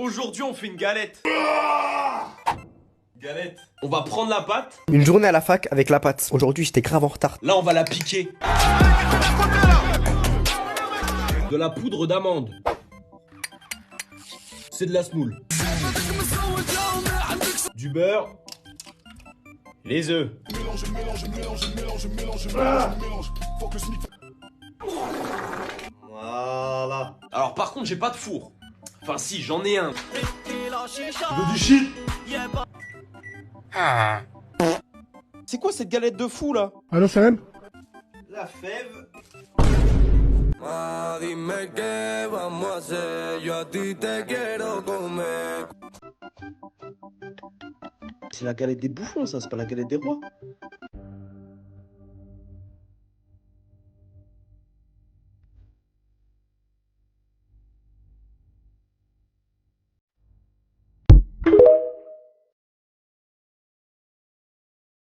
Aujourd'hui, on fait une galette. Galette. On va prendre la pâte. Une journée à la fac avec la pâte. Aujourd'hui, j'étais grave en retard. Là, on va la piquer. De la poudre d'amande. C'est de la semoule. Du beurre. Les œufs. Voilà. Alors par contre, j'ai pas de four. Enfin si, j'en ai un. Tu veux du shit? C'est quoi cette galette de fou là? Allô, Salam? La fève. C'est la galette des bouffons, ça, c'est pas la galette des rois.